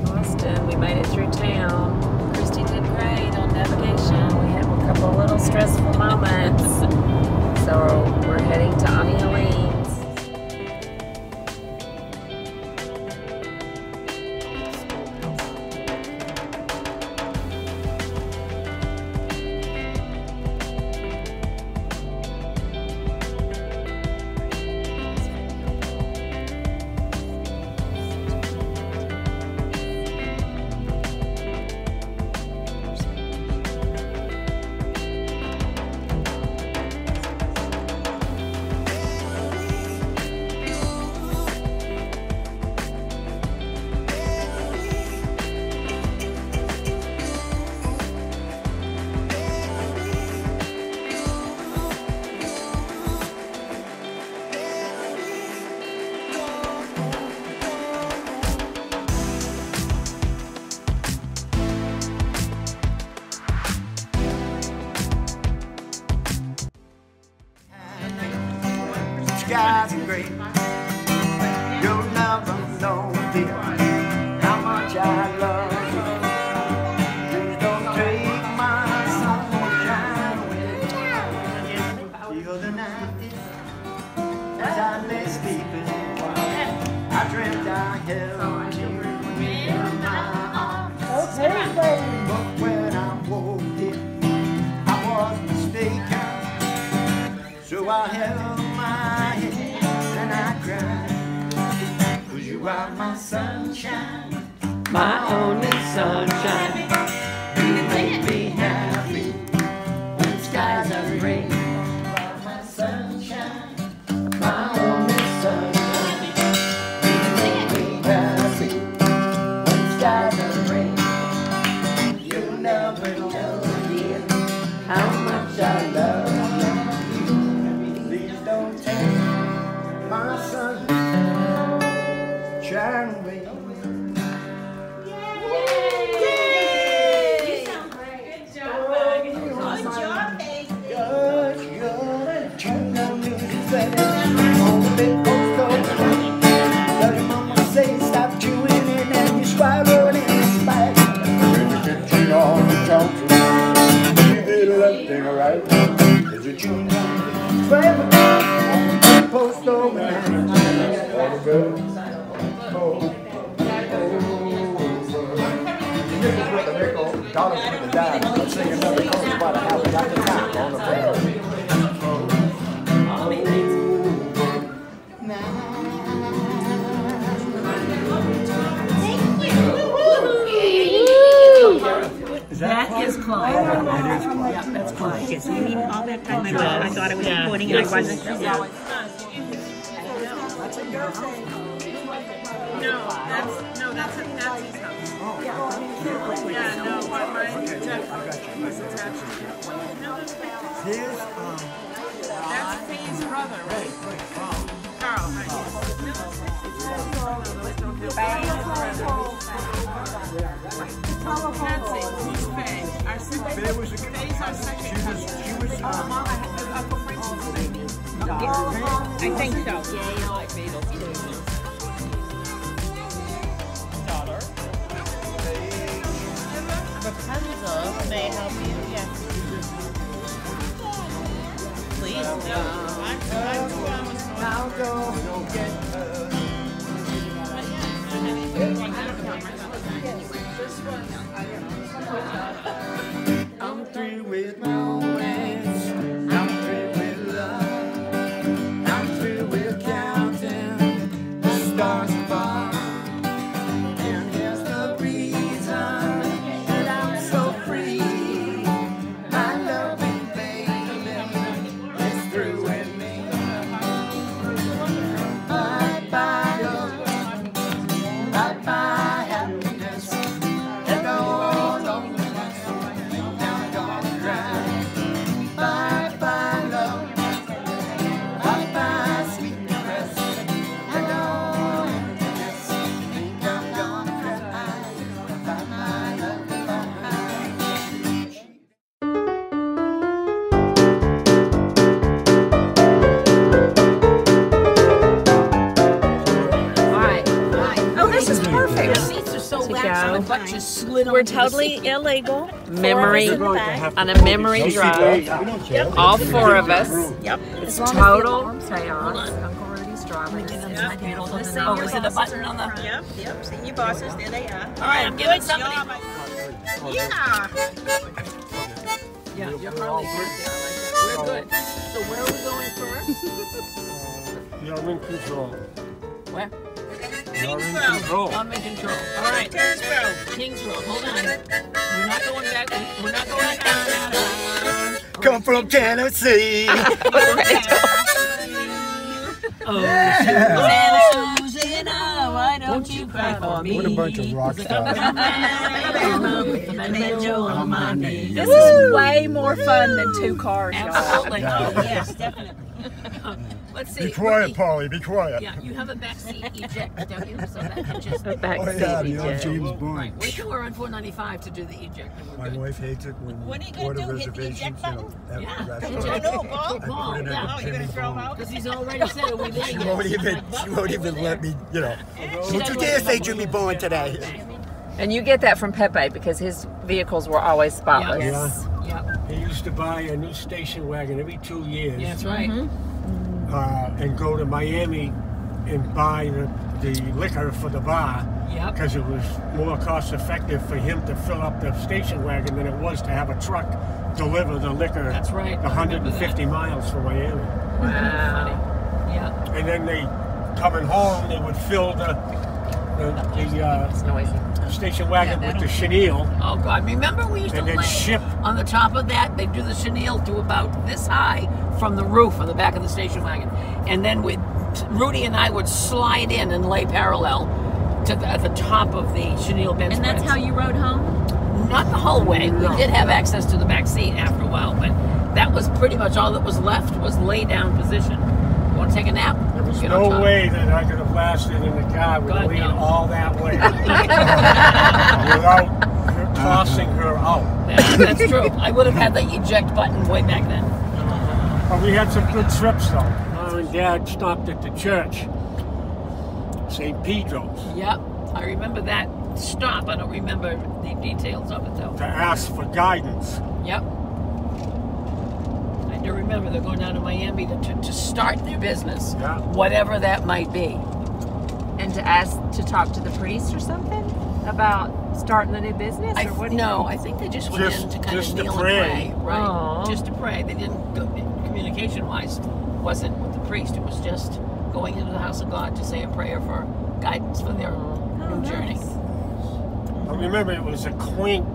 Austin, we made it through town. Christy did great on navigation. We had a couple of little stressful moments. So we're heading to Auntie Helene's. Skies are great. You'll never know, dear, how much I love you. Please don't take my sunshine away. Till the night as I lay sleeping, I dreamt I held you in my arms. But when I woke it, I was mistaken. So I held my head and I cried, 'cause you are my sunshine, my only sunshine. You make me happy when skies are gray. You are my sunshine, my only sunshine. You make me happy when skies are gray. You'll never know, dear, how much I love you. My son, shine away. Yay! You sound great. Good job, Bug. Good job, baby. Turn the music better on the big post over. Tell your mama say stop chewing it and you swallowing in this bag. Turn on the talk. You did everything alright. Is it chewing on forever? Post over and all the good. This is what the nickel dollars for the dime. I'm singing another chorus about a half a time on the phone. That is Clyde. Yeah, that's Clyde. Yes, we need all that time. I thought I was recording and I wasn't. No, that's at Patsy's house. Yeah, no, mine was attached. Here's That's Faye's brother, right? Carl, Patsy, who's Faye? Our second. Faye's our second. She was Uncle Frank's baby. I think so. Daughter. Rapunzel may help you. Yes. Please do. I'll go get her. I'm through with romance. I'm through with love. I'm through with counting the stars above. And here's the reason that I'm so free. My loving baby is through with me. Bye bye, love. Bye bye. go. But just slid We're onto the totally seat. illegal. Memory We're going to have on to a vote. memory No drive. seat. We don't care. All four of us. Yep. It's total chaos. Uncle Rudy's driving. Oh, is it a button on the? Yep, yep. Senior bosses, there they are. All right, I'm giving somebody. Yeah. Yeah, you're probably good there. We're good. So where are we going first? You're in control. Where? You're in control. I'm in control. All right. Kings Road. Hold on. We're not going back. We're not going down. Come from Tennessee. Oh, Susanna, why don't you cry for me? What a bunch of rock stars. This is way more fun than 2 cars, y'all. Absolutely. Yes, definitely. Let's see. Be quiet, Rudy. Polly. Be quiet. Yeah, you have a backseat eject, don't you? So that can just. Back Oh, yeah, the old seat. James Bond. We can we're on 495 to do the eject. And we're My good. wife hates it when What are you gonna order do, hit the reservations, eject at Yeah. restaurants. Oh, no, Paul. I put it in Yeah. a Oh, you're gonna throw them out? Because he's already said, are we there She yet? won't even let me, Don't you dare say Jimmy Bond today. And you get that from Pepe because his vehicles were always spotless. Yes. Yep. He used to buy a new station wagon every 2 years Yeah, that's right. and go to Miami and buy the liquor for the bar Yep. because it was more cost effective for him to fill up the station wagon than it was to have a truck deliver the liquor That's right. I 150 miles from Miami. Wow. Yeah. And then they, coming home, they would fill the It's noisy. station wagon Yeah, with the chenille. Oh God! Remember we used to And then lay ship. on the top of that. They do the chenille to about this high from the roof on the back of the station wagon, and then Rudy and I would slide in and lay parallel to at the top of the chenille bench. And that's how you rode home? Not the whole way. We did have access to the back seat after a while, but that was pretty much all that was left was lay down position. You want to take a nap? There was Get on no top. way that I could have lasted in the car with God, Lee no. all that way without her tossing her out. Yeah, that's true. I would have had the eject button way back then. But we had some good trips though. Mom and Dad stopped at the church, St. Pedro's, Yep, I remember that stop. I don't remember the details of it though. to ask for guidance. Yep. I do remember they're going down to Miami to start their business, Yeah. whatever that might be. And to ask to talk to the priest or something about starting a new business? Or what do you No, think? I think they just went Just- in to kind just of to kneel pray. and pray. Right. Aw. Just to pray. They didn't go, communication-wise, wasn't with the priest. It was just going into the house of God to say a prayer for guidance for their new journey. I remember it was a quaint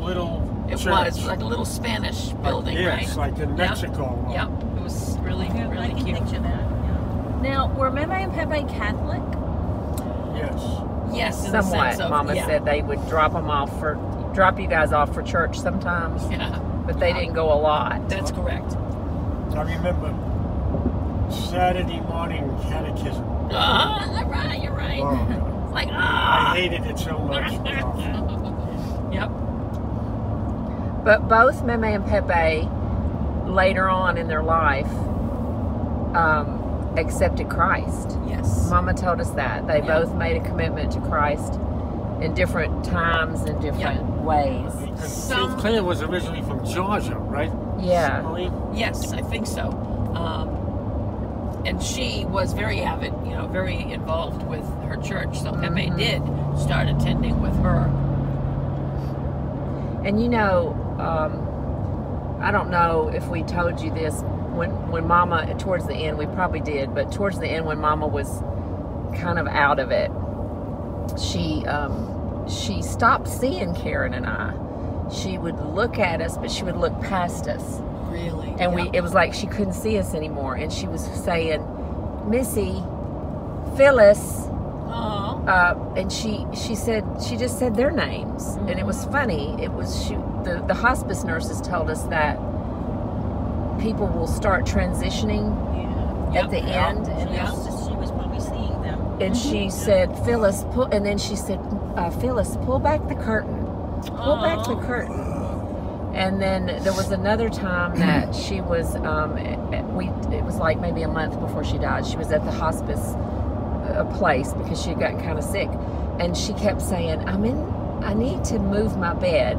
little It church. was like a little Spanish building, Yes, right? like in Yep. Mexico. Yep. It was really, I really can cute. picture that. Now, were Meme and Pepe Catholic? Yes. Yes, in the Somewhat. sense of, Mama yeah. said they would drop you guys off for church sometimes, Yeah, but they didn't go a lot. that's correct. I remember Saturday morning catechism. Right, you're right. Oh, It's like, I hated it so much. Yep. But both Meme and Pepe, later on in their life, accepted Christ. Yes. Mama told us that. They Yeah. both made a commitment to Christ in different times and different ways. St. Clair was originally from Georgia, right? Yeah. Pauline? Yes, I think so. And she was very avid, very involved with her church. So Pepe did start attending with her. And I don't know if we told you this when Mama, towards the end, we probably did, but towards the end when Mama was kind of out of it, she stopped seeing Karen and I. She would look at us, but she would look past us. Really? And Yep. it was like she couldn't see us anymore. And she was saying, Missy, Phyllis, Aw. and she just said their names. And it was funny. It was the hospice nurses told us that people will start transitioning Yeah. at the end. And, Yeah. She was probably seeing them. and she said, Phyllis, pull, and then she said, Phyllis, pull back the curtain. Pull back the curtain. And then there was another time that she was, it was like maybe a month before she died. She was at the hospice place because she had gotten kind of sick. and she kept saying, I need to move my bed.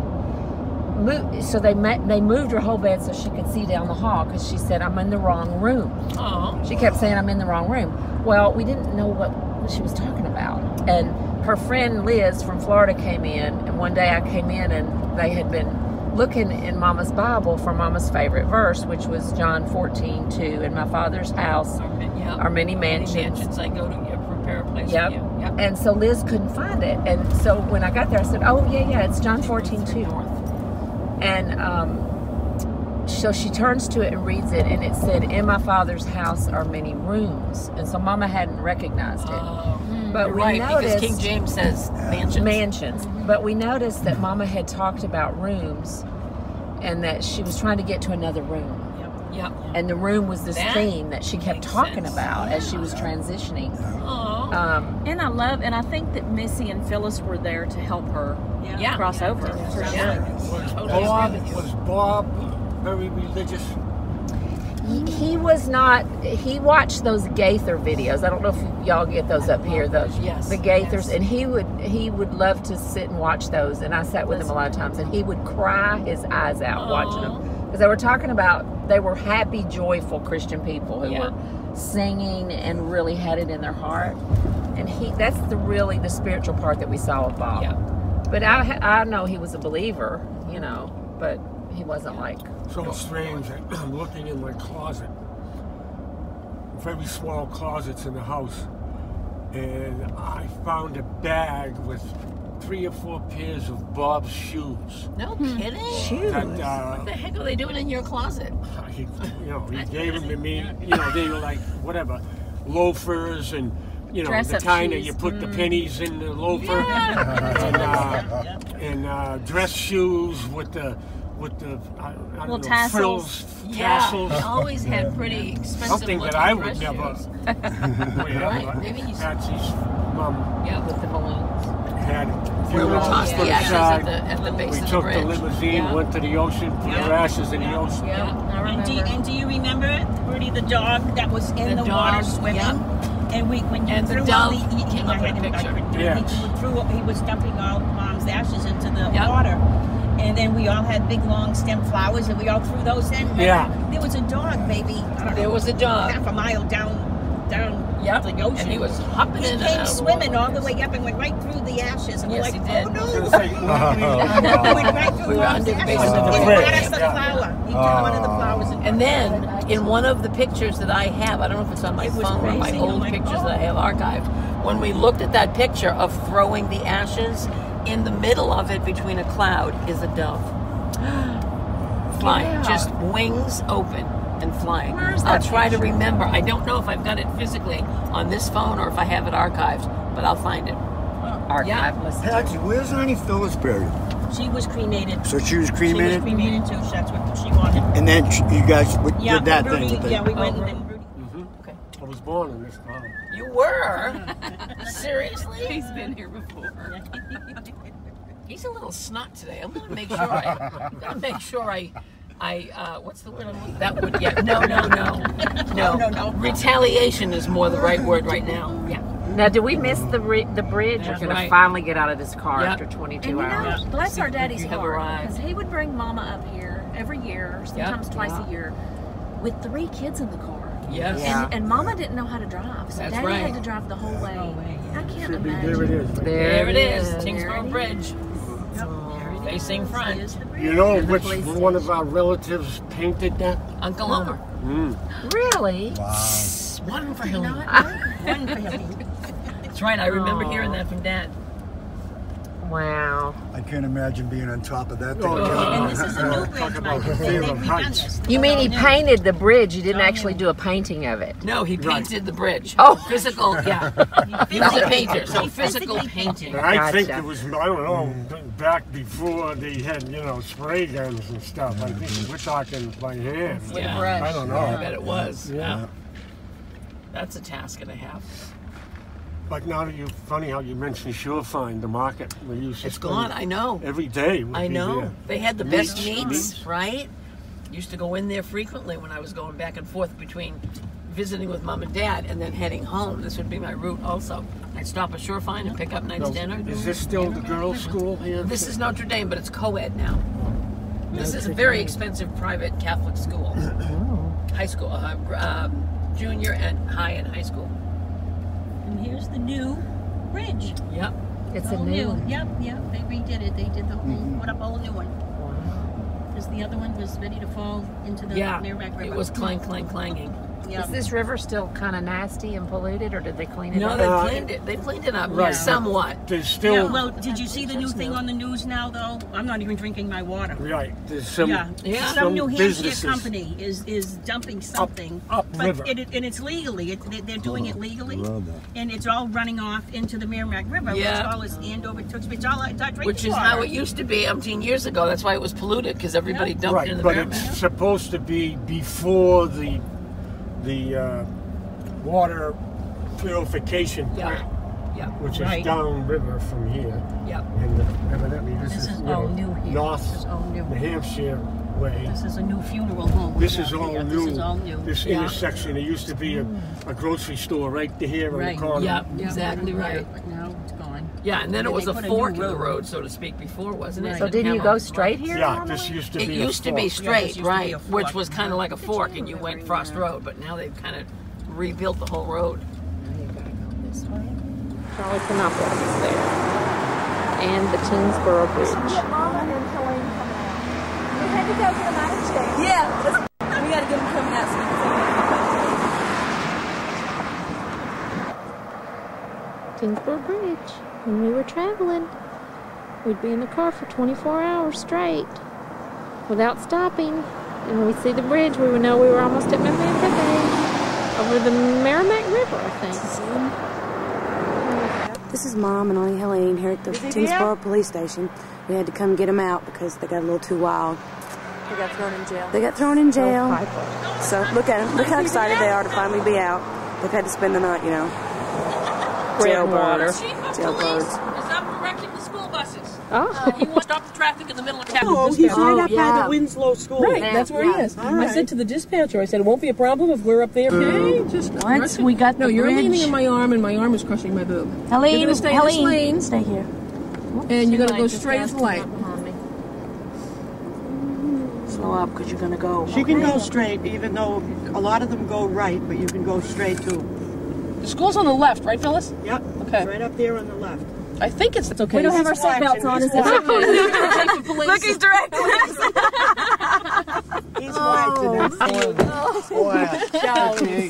So they moved her whole bed so she could see down the hall, because she said, I'm in the wrong room. Oh. She kept saying, I'm in the wrong room. Well, we didn't know what she was talking about. And her friend Liz from Florida came in, and one day I came in and they had been looking in Mama's Bible for Mama's favorite verse, which was John 14:2. In my Father's house are many mansions. I go to prepare a place Yep. for you. Yep. And so Liz couldn't find it. And so when I got there, I said, oh, yeah, it's John 14:2. And so she turns to it and reads it, and it said, in my Father's house are many rooms. And so Mama hadn't recognized it. But You're we right, noticed, because King James says mansions. But we noticed that Mama had talked about rooms, and that she was trying to get to another room. Yep. And the room was this That theme that she kept makes talking sense. about as she was transitioning. Oh. And I think that Missy and Phyllis were there to help her Yeah. cross over. For sure. Was Bob very religious? He was not. He watched those Gaither videos. I don't know if y'all get those up here. Those Yes. the Gaithers, and he would love to sit and watch those. And I sat with him a lot of times, and he would cry his eyes out watching them, because they were talking about, they were happy, joyful Christian people who were singing and really had it in their heart. And that's the spiritual part that we saw with Bob. Yeah. But I know he was a believer, but he wasn't like. So strange. I'm looking in my closet. Very small closets in the house. And I found a bag with 3 or 4 pairs of Bob's shoes. No kidding. That, What the heck are they doing in your closet? he gave them to me. They were like, whatever, loafers and, the Dress-up kind that shoes. you put the pennies in the loafer. And dress shoes with the I don't know, tassels. frills, Yeah. tassels. He always had pretty expensive Something that looking I would dress never shoes. wear. Right, but maybe he's- Patsy's mom Yeah. With the balloons. had a few Where we dollars tossed put the ashes aside. at the base We of the took bridge. the limousine, Yeah. went to the ocean, put Yeah. our ashes in the ocean. Yeah, I remember. And do you remember it, Rudy, the dog that was in The the, water dog, swimming? yeah. And when you And the threw dove all the, came I up had in a him, I picture. couldn't do it. Yeah. He was dumping all Mom's ashes into the Yep. water. And then we all had big long stem flowers, and we all threw those in. Yeah. There was a dog, maybe. I don't There know, was a dog. half a mile down Yep. the ocean. And he was hopping He in and came out of the swimming water. all the way up and went right through the ashes. And Yes, we're he like, did. oh no! I was gonna say, He went right through We were Mom's under the ashes. base of the He bridge. brought us the Yeah. flower. He took one of the flowers And then, in one of the pictures that I have, I don't know if it's on my It was phone or my crazy. old I'm like, pictures oh. that I have archived, when we looked at that picture of throwing the ashes, in the middle of it, between a cloud, is a dove. Flying, Yeah. just wings open and flying. Where is I'll that try to picture? remember. I don't know if I've got it physically on this phone or if I have it archived, but I'll find it. Archive. Let's do it. Patsy, where's Annie Phyllis buried? She was cremated. So she was She was cremated? cremated too. That's what she wanted. And then you guys Yeah, did that Rudy, thing with yeah, it. we went and Rudy. I was born in this town. You were? Seriously? He's been here before. He's a little snot today. I'm gonna make sure I what's the word I'm looking? That would, yeah. No. Retaliation is more the right word right now. Yeah. Now, did we miss the bridge? That's We're going right. to finally get out of this car Yep. after 22 And hours. bless our daddy's You have heart, arrived. because he would bring Mama up here every year, sometimes twice a year, with 3 kids in the car. Yes. Yeah. And Mama didn't know how to drive, so That's Daddy right. had to drive the whole way. I can't Should be, imagine. there it is. There it is. There Tingsboro it Bridge. Facing front. You know which one of our relatives painted that? Uncle Homer. Really? One for him. One for him. That's right. I remember hearing that from Dad. Wow. I can't imagine being on top of that thing. And this is a new bridge, Talk about Mike. the fear of We've done heights. this. You mean he painted the bridge? You didn't actually do a painting of it? No, he painted the bridge. Oh. Physical, yeah. He was a painter, so physical painting. And I think Gotcha. it was, I don't know, back before they had, spray guns and stuff. I think we're talking by hand. Yeah. I don't I know. bet it was. Yeah. That's a task and a half. But now that funny how you mentioned Surefind, the market. We used to It's spend gone. I know. every day. would I be know. there. They had the best Meats. meats, right? Used to go in there frequently when I was going back and forth between visiting with Mom and Dad and then heading home. This would be my route also. I'd stop at Shorefine and pick up Knight's dinner. Is this still the girls' school here? This is Notre Dame, but it's co-ed now. This is a very expensive private Catholic school. High school, junior and high and high school. And here's the new bridge. Yep. It's All a new one. Yep. They redid it. They did the whole, put up a whole new one. Because the other one was ready to fall into the Merrimack River. It was clanging. Yep. Is this river still kind of nasty and polluted, or did they clean it No, up? they cleaned it. They cleaned it up somewhat. There's still Yeah, well, did you see the new thing on the news now, though? I'm not even drinking my water. right. There's some Some New Hampshire businesses company is dumping something, up river. but and it's legally. They're doing it legally, and it's all running off into the Merrimack River. Yeah. Which all is Andover, Tewksbury. It's all drinking Which is water. how it used to be umpteen years ago. That's why it was polluted, because everybody dumped Right, it in the but Merrimack. it's supposed to be before the water purification plant, which is downriver from here. Yep. And evidently this is all new here. North This is all new. New Hampshire way. This is a new funeral home. This we is have all here. new. This is all new. This intersection. There used to be a grocery store right here on Right. the corner. Yep, exactly right. But now it's gone. Yeah, and then it And was they a put a fork new in the road. road, so to speak, before, wasn't it? Right. So didn't you go straight here? Yeah, normally? this used to It be used to be a fork. straight, used to be right, a which fork. was kind of like a fork, and you went Frost Road, but now they've kind of rebuilt the whole road. Charlie Panopoulos is there. And the Tingsboro Bridge. Mama and Helene coming out. We had to go to the United States. Yeah, we got to get them coming out so we can Tingsboro Bridge. When we were traveling, we'd be in the car for 24 hours straight without stopping. And when we see the bridge, we would know we were almost at Memphis Bay over the Merrimack River, I think. This is Mom and Auntie Helene here at the Tingsboro Police Station. We had to come get them out because they got a little too wild. They got thrown in jail. They got thrown in jail. So look at them. Look how excited they are to finally be out. They've had to spend the night, you know. Jailbirds. Jailbirds. Is up directing the school buses. Oh. He wants to stop the traffic in the middle of town. Oh, he's right up by the Winslow School. Right, that's where he is. I said to the dispatcher, I said, it won't be a problem if we're up there. Okay, just Once we got the you're bridge. leaning in my arm, and my arm is crushing my boob. Helene, You're gonna stay in this lane, stay here. and you're gonna go straight as the light. Slow up, because you're gonna go. She can go straight, even though a lot of them go right, but you can go straight too. The school's on the left, right, Phyllis? Yep. Okay. Right up there on the left. I think it's okay. We don't have our seatbelts on. Is Looking directly. He's watching.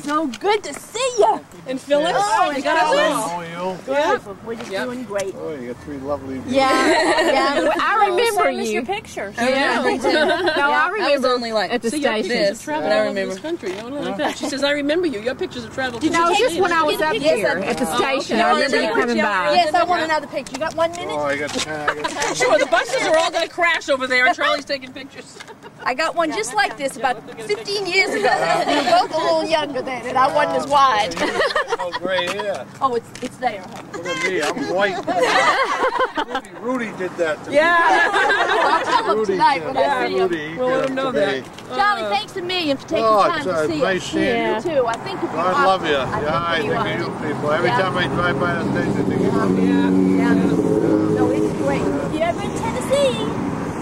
so good to see you. And Phyllis, you got Phyllis. it. We're just doing great. Oh, you got three lovely. Yeah. I remember you. Your pictures. Yeah, they did. No, I remember only like at the station. This, but I remember this country. You know, like that. She says, "I remember you. Your pictures have traveled." No, just when I was up here at the station. I remember you coming by. Yes, I want another picture. You got 1 minute? Oh, I got Sure, the buses are all going to crash over there, and Charlie's taking pictures. I got one just like this about 15 years ago. We were both a little younger then, and I wasn't as wide. Oh, great, yeah. Oh, it's there. Look at me, I'm white. Rudy did that to me. I'll tell him tonight when I see him. Rudy, We'll let him know that. Charlie, thanks a million for taking Oh, time it's to see nice us. seeing you. Too. I think of you. I love you. often. Yeah, I think often. of you people. Every time I drive by the station, I think of you. Yeah. No, it's great. If you're ever in Tennessee,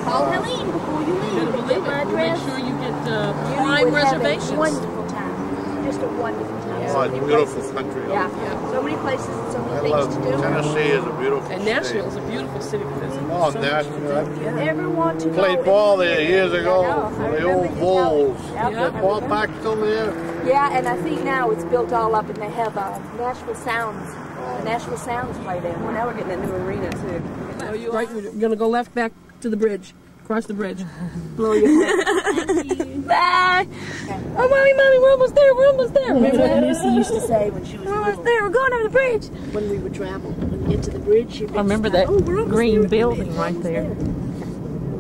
call Helene before you leave. You better believe My it. We'll make address. sure you get You prime would have a reservations. wonderful time. Just a wonderful time. Oh, So it's many a beautiful places. country. Yeah. So many places and so I many love things to do. Tennessee is a beautiful And state. Nashville's a beautiful city to visit. Oh, So Nashville. Ever want to I played go ball anywhere? there years ago. I know. I The remember old you telling Bulls. me. Is that ballpark still there? Yeah, and I think now it's built all up, and they have Nashville Sounds. The Nashville Sounds play there. Well, now we're getting a new arena too. Right, we're going to go left back to the bridge. Cross the bridge. Blow your head. Bye. Oh, mommy, we're almost there. We're almost there. Remember what Lucy used to say when she was We're little? almost there. We're going over the bridge. When we would travel, when we get to the bridge, she'd I remember that green building right there.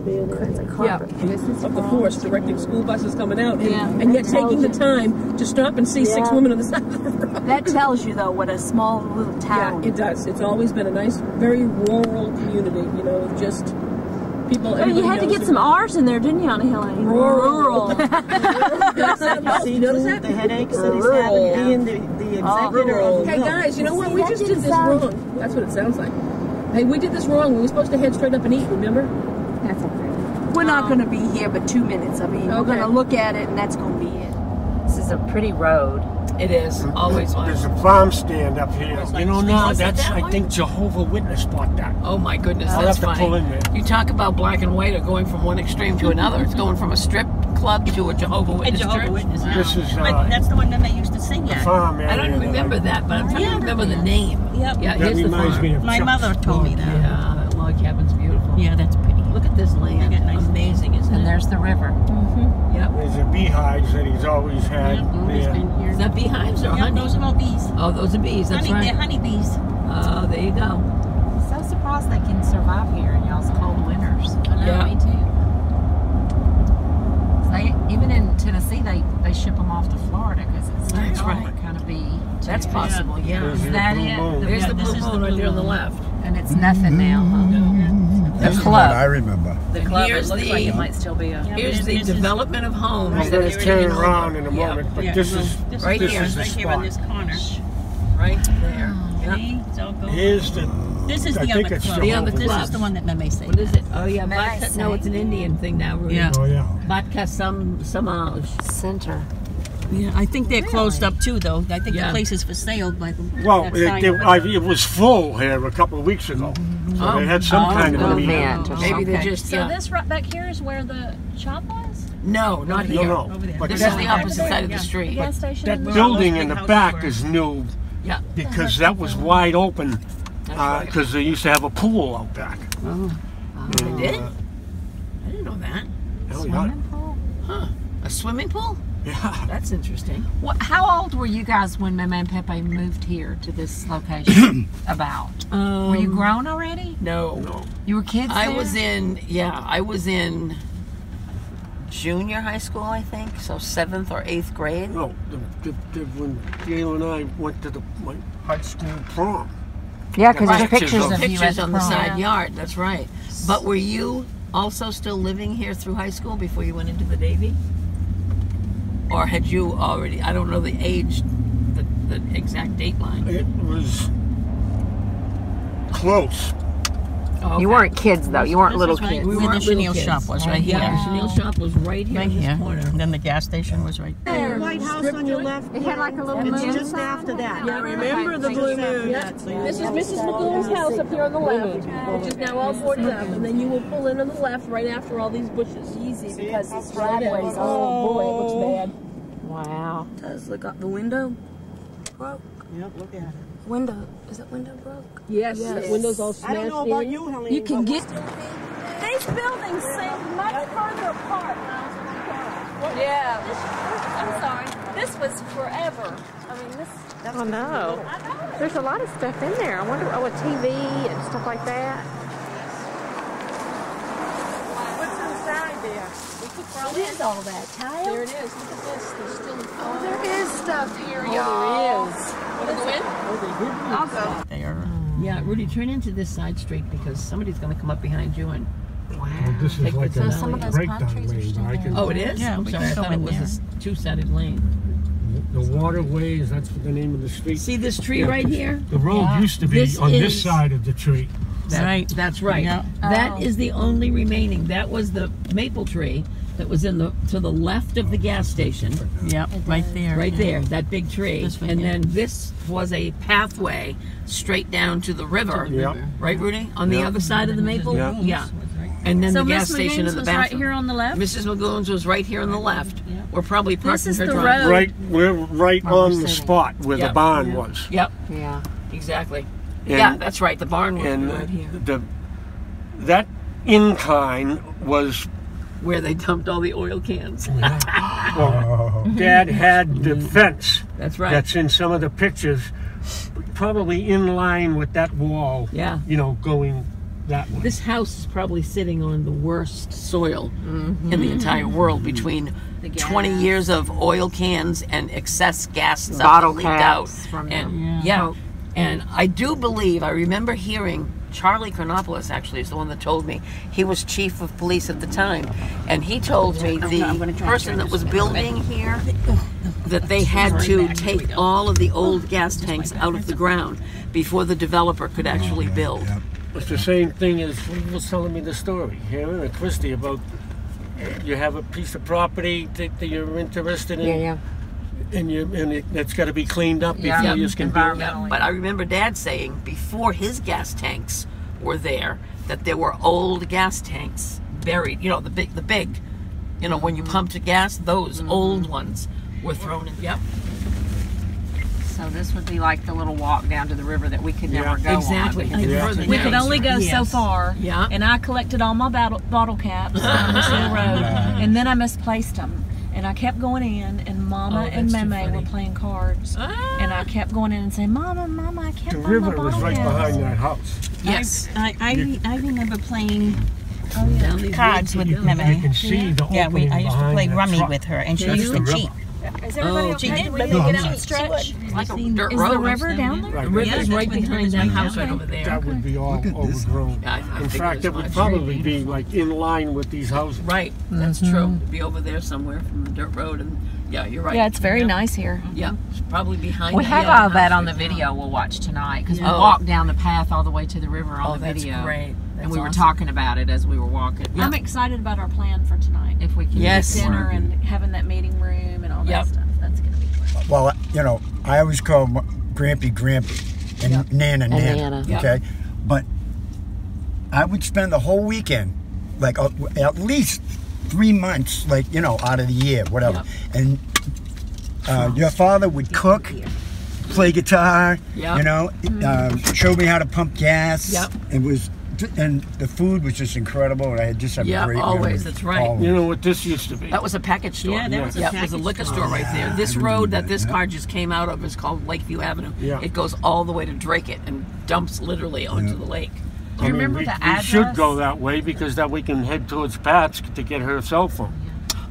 Yeah, of the force directing school buses coming out, and yet taking the time to stop and see 6 women on the side of the road. That tells you, though, what a small little town. Yeah, it does. It's always been a nice, very rural community, you know, just People. Oh, you had to get some R's in there, didn't you, Auntie Helene? Rural. See the headaches that he's having, being the executor of the Hey guys, you know what? We just did this wrong. That's what it sounds like. Hey, we did this wrong. We were supposed to head straight up and eat, remember? That's okay. We're not going to be here but 2 minutes. I mean, we're going to look at it, and that's going to be it. This is a pretty road. It is, always was. There's a farm stand up here. You know, now that's, I think Jehovah Witness bought that. Oh my goodness, I'll that's have to funny. pull in there. You talk about black and white or going from one extreme to another. It's going from a strip club to a Jehovah Witness church. This is But that's the one that they used to sing at. farm area. I don't remember that, but I'm trying to remember the name. Yep. Yeah, That here's the reminds farm. me of My Chuck's mother told me log that. Yeah, that log cabin's beautiful. Yeah, that's pretty. Look at this land. Amazing, isn't it? And there's the river. Yep. There's the beehives that he's always had there. Is that beehives or honey? Those are all bees. Oh, those are bees. That's Honey, right. they're honeybees. Oh, there you go. So surprised they can survive here in y'all's cold winters. I know, me too. They even in Tennessee they ship them off to Florida because it's That's right. kind of be. That's possible. Yeah. There's Is the that blue it? moon. There's the this blue is the moon right blue there on the moon. left. And it's nothing now. Huh? That's The the one I club. remember. The club. Here's It looks the- like it might still be a. Here's the development of homes I'm that going is to turn taken around over. in a moment, but this is right this here. is the Right here in this spot. corner. Right there. Yep. See? It's all going. Here's the. This is I the think other it's club. the other This club. is the one that Meme say. What is it? Oh yeah, May I vodka. No, say? it's an Indian thing now, Rudy. Yeah. Oh yeah. Vodka samaj. Center. Yeah, I think they're closed up too, though. I think Yeah. the place is for sale, but Well, that sign over there. it was full here a couple of weeks ago, so they had some kind of a meeting. event or Maybe they're something. just So yeah. this right back here is where the shop was? No, not No, here. no. Over there. But This that, is the opposite side of the street. Gas station? that in the- building those in big the houses back were. is new Yeah. because that was wide open right. because they used to have a pool out back. They did? I didn't know that. Oh, yeah. Huh. A swimming pool? Yeah. That's interesting. How old were you guys when Mama and Pepe moved here to this location? About? Were you grown already? No. You were kids I then? was in junior high school, I think, so 7th or 8th grade. No, when Gail and I went to my high school prom. Yeah, because Right. there's pictures of you at Pictures the on the prom. side yard, that's right. But were you also still living here through high school before you went into the Navy? Or had you already, I don't know the age, the exact date line. It was close. Oh, okay. You weren't kids though. You weren't This little is right kids. We where weren't the little chenille kids. shop was, right here. Yeah, the chenille shop was right here Right in this here. corner. And then the gas station was right there. The White House on your left. It had like a little It's moon just sign. after that. Yeah, remember the blue moon. This is Mrs. Magoon's house up here on the left, which is now all boarded up, and then you will pull in on the left right after all these bushes. Easy because this Right in. driveway's Oh boy, it looks bad. Wow. Does look up the window broke? Yep, look at it. Window, is that window broke? Yes, that window's all I smashed don't know about in. you, Helene. You can but get. These buildings seem much further apart when I was a little girl. Yeah. I'm sorry. This was forever. I mean, this. Oh no. I know. There's a lot of stuff in there. I wonder, a TV and stuff like that. What's inside there? What is all that? Tile? There it is. Look at this. There's still. Oh, there is stuff here, Oh, y'all. there is. What is it? I'll go. There. Yeah, Rudy, turn into this side street because somebody's going to come up behind you and. Well, this Take is like the a some of those breakdown pine trees are lane. still I there. can, Oh, it is? Yeah, I'm we sorry, can I go thought it in was there. a two-sided lane. the waterways, that's the name of the street. See this tree right here? The road used to be This on this is- side of the tree. Right. That's right. Yeah. That is the only remaining. That was the maple tree that was in the to the left of the gas station. Yep, right there. Right there, that big tree. This one And here. then this was a pathway straight down to the river. Yeah. Right, Rudy? On the Yeah. other side of the maple? Yeah. And then So the gas Miss station Magoon's in the was bathroom. right here on the left? Mrs. Magoon's was right here on the left. We're probably parked in is her the driveway. road. Right, we're right on the spot where Yep. the barn was. Yep, Yeah. exactly. And- Yeah, that's right. The barn was And right here. that incline was, Where they dumped all the oil cans. well, Dad had the fence That's right. that's in some of the pictures, probably in line with that wall, Yeah. you know, going that way. This house is probably sitting on the worst soil in the entire world between 20 years of oil cans and excess gas stuff Bottle leaked out. caps from And them. yeah. And I do believe, I remember hearing Charlie Chronopoulos actually is the one that told me. He was chief of police at the time, and he told me the person that was building here that they had to take all of the old gas tanks out of the ground before the developer could actually build. It's the same thing as he was telling me the story here in Christie about you have a piece of property that you're interested in. And it's got to be cleaned up before you can build it. But I remember Dad saying before his gas tanks were there that there were old gas tanks buried. You know, the big, you know, when you pumped the gas, those old ones were thrown in. Yep. So this would be like the little walk down to the river that we could never go exactly. on. We could only go so far. Yeah. And I collected all my bottle caps on this little road, and then I misplaced them. And I kept going in, and Mama and Meme were playing cards. And I kept going in and saying, Mama, I can't find my river bottle was right caps. behind that house. Yes. I remember playing Cards with Meme. You can see the opening I used to play behind that rummy truck. with her, and she That's used the to river. cheat. Is everybody okay? She did, Ready but to no, get I'm out and not. stretch? It's like a dirt Is road. the river down there? Right. The river's Yeah, right that's behind where that the house river right is. over there. That would be all overgrown. Yeah, I In think fact, it would much. probably be like in line with these houses. Right, that's true. It'd be over there somewhere from the dirt road, and yeah, you're right. Yeah, it's very nice here. Yeah, it's probably behind. We the have yellow all that house on the right video we'll watch tonight because we Oh. walked down the path all the way to the river on the that's video. great. And That's we were awesome. talking about it as we were walking. I'm excited about our plan for tonight. If we can Yes. get Dinner and having that meeting room and all that stuff. That's going to be fun. Well, you know, I always call Grampy and Nana Nana. Nana. Okay, but I would spend the whole weekend, like at least 3 months, like out of the year, whatever. And your father would cook, play guitar, show me how to pump gas. And the food was just incredible, and I had just had great always. memories. That's right. Always. You know what this used to be? That was a package store. Yeah, that was a it was a package liquor store. store right there. This road that this car just came out of is called Lakeview Avenue. Yeah. It goes all the way to Drake-It and dumps literally onto the lake. Do you remember we, the we address? should go that way because that we can head towards Pat's to get her cell phone.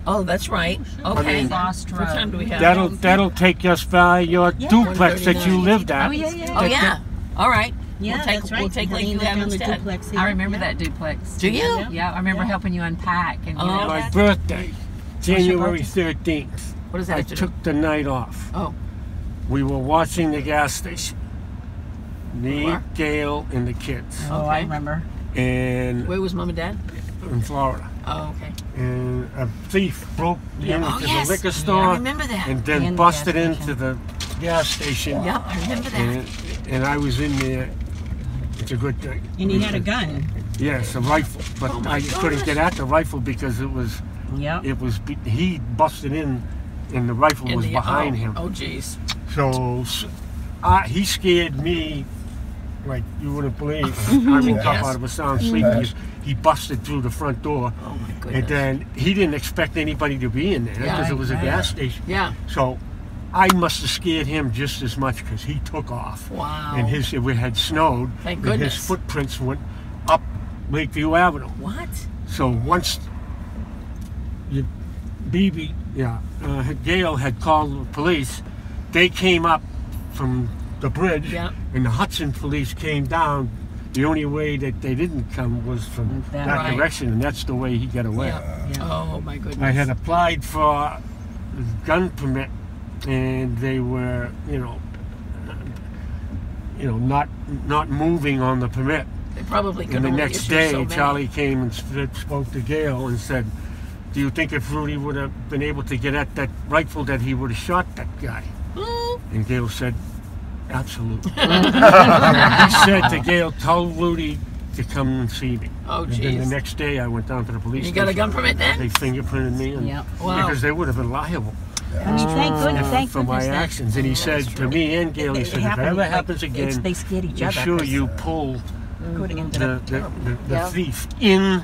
Oh, that's right. Okay. Lost What Road. time do we have? That'll take us by your duplex that you lived at. Oh, yeah. Oh, yeah. All right. Yeah, that's right. We'll take Lakeview Avenue instead. duplex. I remember that duplex. Do you? Yeah, I remember helping you unpack. And My birthday, January 13th. What does that I have to do? took the night off. Oh. We were watching the gas station. Me, Where? Gail, and the kids. Oh, I remember. And Where was Mom and Dad? in Florida. Oh, okay. And a thief broke into Oh, the yes. liquor I store remember that. and then And the busted gas into the gas station. Yep, I remember that. And I was in there. It's a good thing. And you had a gun. Yes, a rifle. But Oh, my I couldn't get at the rifle because it was Yep. he busted in and the rifle was behind him. Oh, jeez. So he scared me like you wouldn't believe. I woke up out of a sound sleep because he busted through the front door. Oh, my goodness. And then he didn't expect anybody to be in there because it was a gas station. Yeah. So I must have scared him just as much because he took off. Wow. And it had snowed. Thank and goodness. his footprints went up Lakeview Avenue. What? So once Gail had called the police, they came up from the bridge, and the Hudson police came down. The only way that they didn't come was from that direction, and that's the way he got away. Oh, my goodness. I had applied for a gun permit, and they were, not moving on the permit. They probably could And the only next issue day, so many. Charlie came and spoke to Gail and said, "Do you think if Rudy would have been able to get at that rifle that he would have shot that guy?" And Gail said, "Absolutely." He said to Gail, "Tell Rudy to come and see me." Oh, and then jeez. the next day, I went down to the police You station. got a gun permit then? They fingerprinted me, and Wow. because they would have been liable I mean, thank for my goodness that- actions. And he said to me and Gail, he said, "If it happened, ever like, happens again, they scared each be other, sure 'cause you pull Could have ended up the thief inside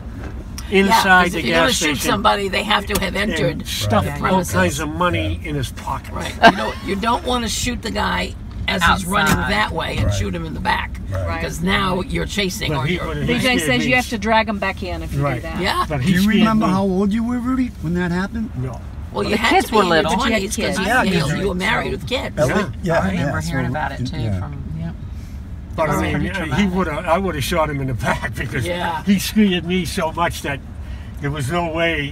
Yeah, 'cause the if you're gonna gas shoot station. somebody, they have to have entered and the stuffed all premises. kinds of money in his pocket. Right. You don't want to shoot the guy as he's running that way and shoot him in the back, because now you're chasing But or he you're. would've DJ scared says me. you have to drag them back in if you do that. Yeah. But Do he you scared remember me. how old you were, Rudy, when that happened? No. Well, you the had kids to be were in your little. 20s because Yeah, you were married with kids. Yeah. I remember hearing yeah, about it too yeah. from But I mean, I would have shot him in the back because he scared me so much that there was no way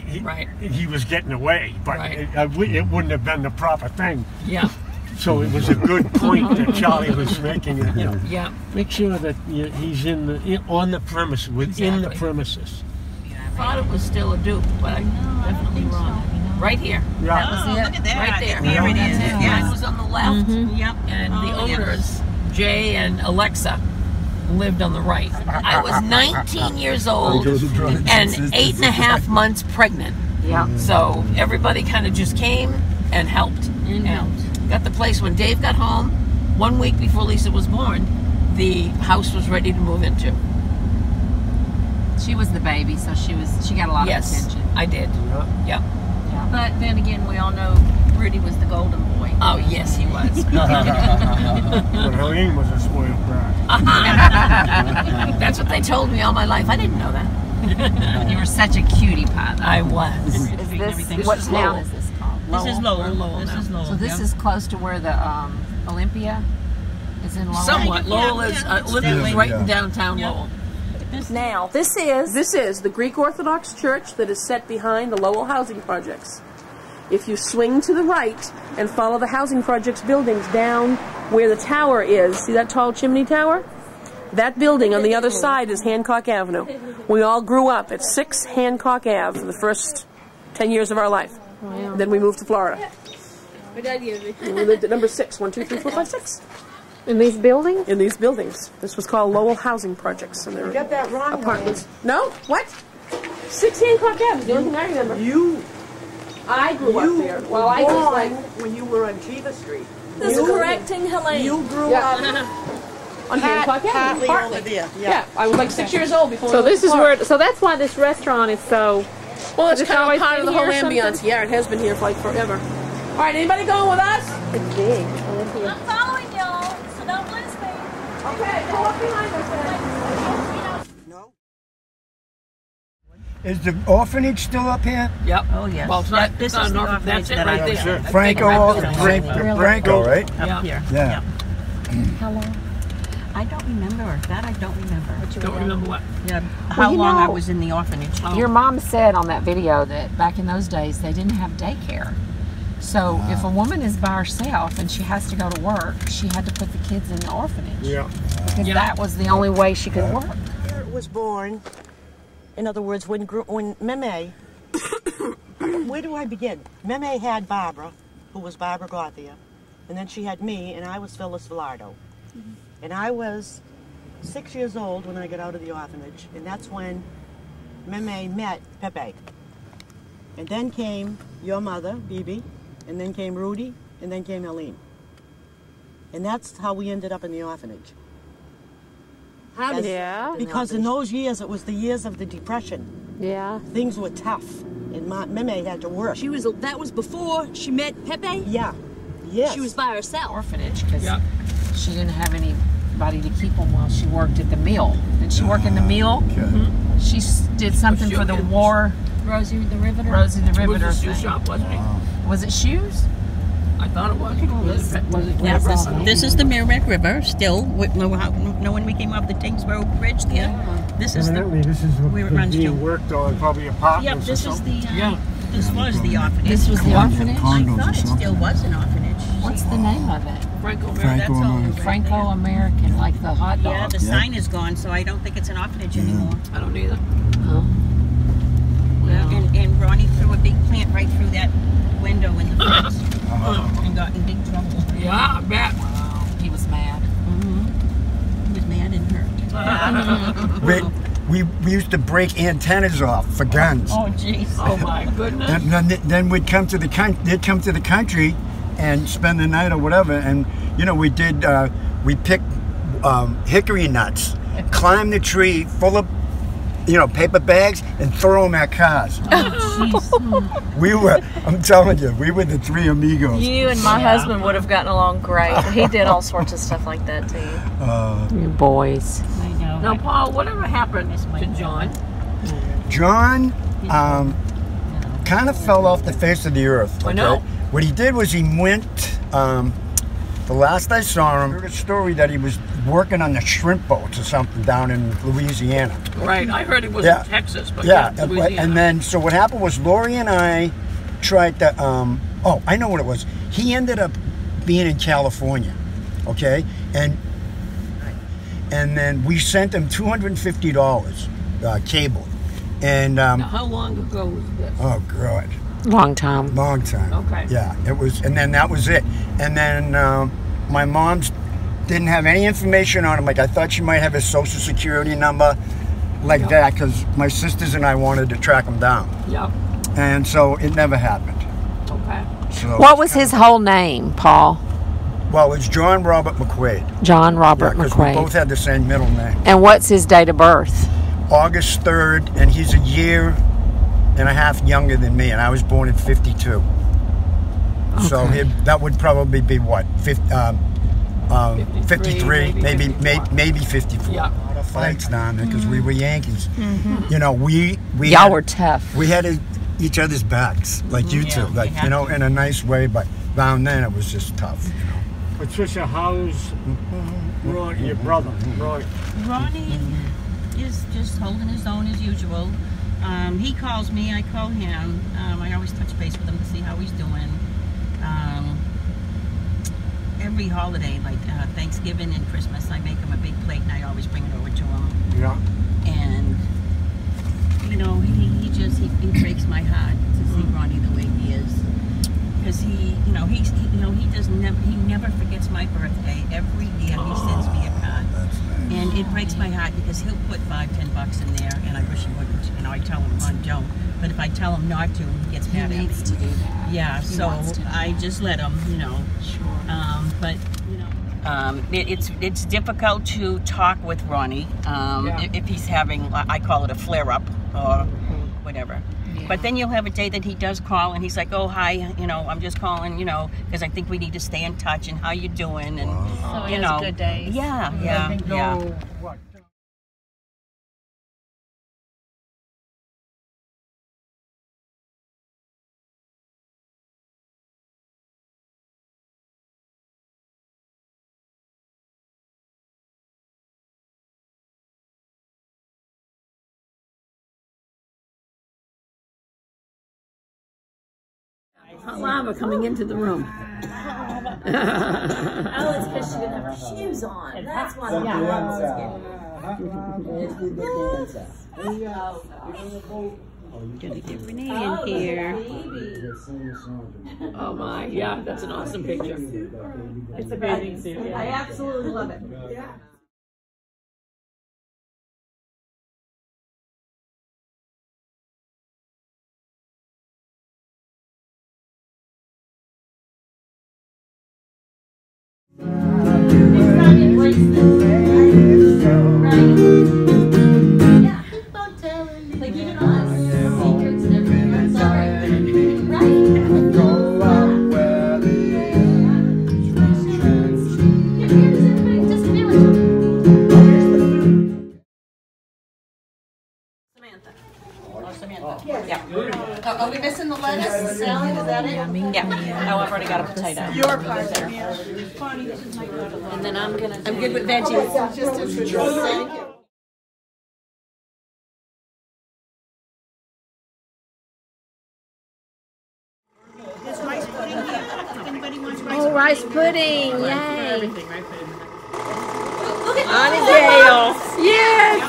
he was getting away. But it wouldn't have been the proper thing. Yeah. So it was a good point that Charlie was making. You know, make sure that he's on the premise, within the premises. I thought it was still a dupe, but I'm definitely wrong. Right here. Yeah. That was it. Look at that. Right there. Here it is. Mine was on the left. Yep. And the owners, Jay and Alexa, lived on the right. I was 19 years old and 8.5 months pregnant. Yeah. So everybody kind of just came and helped. Got the place when Dave got home. 1 week before Lisa was born, the house was ready to move into. She was the baby, so she got a lot of attention. I did. Yep. But then again, we all know Rudy was the golden boy. Oh, yes, he was. But Helene was a spoiled brat. That's what they told me all my life. I didn't know that. You were such a cutie pie. I was. Is this what town is this called? This is Lowell. This is Lowell. So this is close to where the Olympia is in Lowell. Somewhat. Lowell is Olympia's right in downtown Lowell. Now, this is the Greek Orthodox Church that is set behind the Lowell housing projects. If you swing to the right and follow the housing projects buildings down where the tower is, see that tall chimney tower? That building on the other side is Hancock Avenue. We all grew up at 6 Hancock Ave for the first 10 years of our life. Wow. Then we moved to Florida. We lived at number 6, 1, 2, 3, 4, 5, 6. In these buildings? In these buildings. This was called Lowell Housing Projects. And You got that wrong. apartments. No? What? 6 Hancock Ave is the only thing I remember. I grew up there. Well, I was like when you were on Chiva Street. This is correcting Helene. You grew up on Hancock Ave. over there. Yeah, I was like 6 years old before. So this is where. So that's why this restaurant is so. Well, it's kind of part of the whole here or ambiance. Yeah, it has been here for like forever. All right, anybody going with us? It's big. I'm following y'all, so don't lose me. Okay, go up behind us then. No. Is the orphanage still up here? Yep. Oh, yes. Well, it's not, This it's is not the an orphanage. That's it orphanage right that I there. was Franco, right? Up here. Yeah. How long? I don't remember. That I don't remember. Don't remember what? Yeah, how long I was in the orphanage. Your mom said on that video that back in those days they didn't have daycare. So if a woman is by herself and she has to go to work, she had to put the kids in the orphanage. Yeah. Because that was the only way she could work. Was born. In other words, when Meme, where do I begin? Meme had Barbara, who was Barbara Gauthier, and then she had me, and I was Phyllis Villardo. And I was 6 years old when I got out of the orphanage, and that's when Meme met Pepe. And then came your mother, Bibi, and then came Rudy, and then came Helene. And that's how we ended up in the orphanage. Because in those years, it was the years of the Depression. Yeah. Things were tough, and Meme had to work. That was before she met Pepe? Yeah. Yes. She was by herself. Orphanage because she didn't have anybody to keep them while she worked at the mill. Did she work in the mill? She did something for the war. Rosie the Riveter. Rosie the Riveter. It was a shoe shop, wasn't it? Was it shoes? I thought it was. Was it This is the Merrimack River, still. When we came off the Tingsboro Bridge there, this is Evidently, this is where it runs to. being worked on, probably apartments or something. This was the orphanage. This was the orphanage? I thought it still was an orphanage. What's the name of it? Franco-American. Franco-American, like the hot dog. Yeah, the sign is gone, so I don't think it's an orphanage anymore. I don't either. Oh. And Ronnie threw a big plant right through that window in the fence and got in big trouble. Yeah, I bet. Wow. He was mad. He was mad and hurt. We used to break antennas off for guns. Oh, jeez. Oh, my goodness. And then we'd come to the country and spend the night or whatever. And, you know, we picked hickory nuts, climbed the tree full of, paper bags and throw them at cars. Oh, I'm telling you, we were the three amigos. You and my husband would have gotten along great. He did all sorts of stuff like that too. You boys. I know. Now, Paul, whatever happened to John? John kind of fell off the face of the earth. I know. What he did was he went, The last I saw him, I heard a story that he was working on the shrimp boats or something down in Louisiana. Right, I heard it was in Texas, but Louisiana. And then, so what happened was Lori and I tried to, oh, I know what it was. He ended up being in California, okay? And then we sent him $250 cable. And now, how long ago was this? Oh, God. Long time. Long time. Okay. Yeah, it was, and then that was it. And then my mom's didn't have any information on him. Like, I thought she might have his social security number, like that, because my sisters and I wanted to track him down. Yep. And so it never happened. Okay. So what was his whole name, Paul? Well, it's John Robert McQuaid. John Robert McQuaid. We both had the same middle name. And what's his date of birth? August 3rd, and he's a year and a half younger than me, and I was born in 52. Okay. So that would probably be what, 53, maybe 54. Yeah. A lot of fights down there because we were Yankees. You know, y'all were tough. We had each other's backs, like you two, like, you know, in a nice way, but down then it was just tough. You know? Patricia, how's Ronnie, your brother? Ronnie is just holding his own as usual. He calls me, I call him. I always touch base with him to see how he's doing. Every holiday, like Thanksgiving and Christmas, I make him a big plate and I always bring it over to him. Yeah. And, you know, he breaks my heart to see Ronnie the way he is. Because he never forgets my birthday. Every year he sends me a card. And it breaks my heart because he'll put $5-10 in there, and I wish he wouldn't. And I tell him, don't. But if I tell him not to, he gets mad at me. He needs to do that. Yeah, so I just let him, you know. Sure. But you know, it's difficult to talk with Ronnie if he's having, I call it a flare-up or whatever. Yeah. But then you'll have a day that he does call and he's like, oh, hi, you know, I'm just calling, you know, because I think we need to stay in touch and how you doing, and so you know, good days. Yeah. What? Lava coming into the room. Oh, it's because she didn't have her shoes on. That's why the lava was Gonna get Renee in here. Oh my, yeah, that's an awesome picture. It's a bathing suit. I absolutely love it. Yeah. Are we missing the lettuce and salad? Is that it? Yeah. Oh, I've already got a potato. Your part there. And then I'm good with veggies. Just as thank you. Oh, rice pudding! Yay! Auntie Gail! Yes!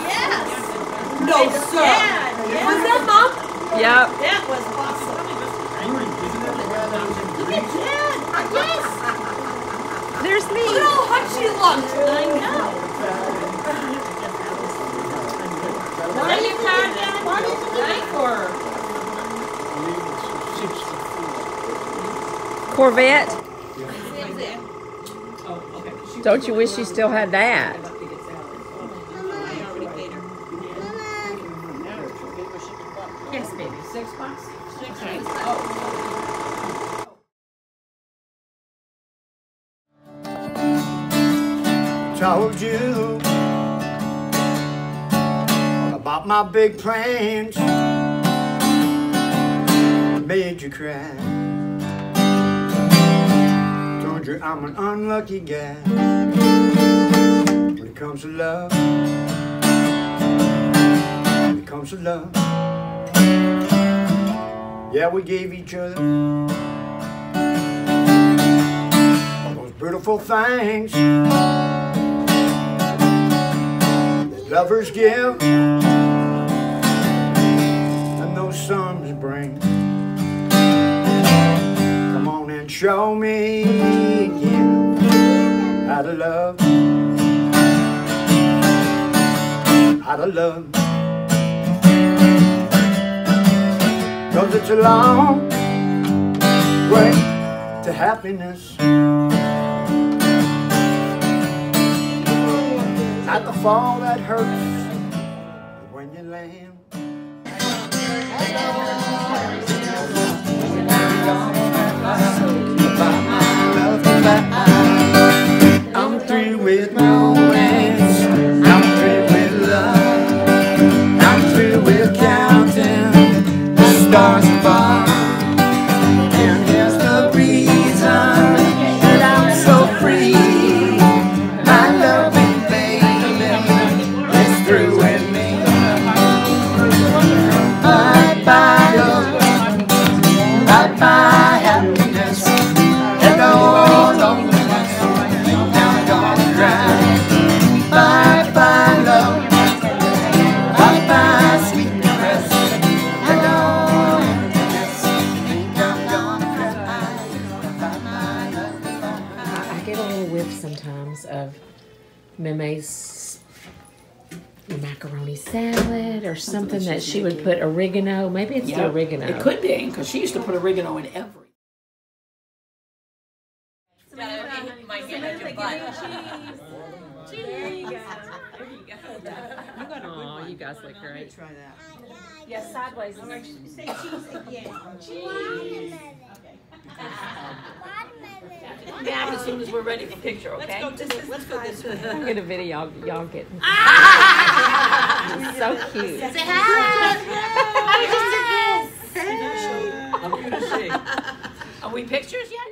No, sir. Yeah. Was that Mom? Yep. That was awesome. Look at that. Yes. There's me. Look at how hot she looked. I know. What are you carrying? What did you make for her? Corvette? Don't you wish you still had that? Yes, baby. $6? $6. Oh. Told you all about my big plans, made you cry. Told Audrey, I'm an unlucky guy when it comes to love. When it comes to love. Yeah, we gave each other all those beautiful things that lovers give and those suns bring. Come on and show me again how to love, how to love. 'Cause it's a long way to happiness. Not the fall that hurts when you land. I'm through with romance. I'm through with love. I'm through with counting stars above, and here's the reason that I'm so free. My loving baby is through with me. Bye-bye love, bye-bye happiness, and all loneliness, now I'm gonna cry. Bye-bye love, bye-bye sweetness, and all. I get a little whiff sometimes of Meme's macaroni salad or something that she would put oregano. Maybe it's the oregano. It could be, because she used to put oregano in every. Oh, you guys look great. Try that. Yeah, sideways. Say cheese again. Cheese. Back as soon as we're ready for picture, okay? Let's go this way. I'll get a video. Y'all get. So cute. Say hi. I'm going to see. Are we pictures yet?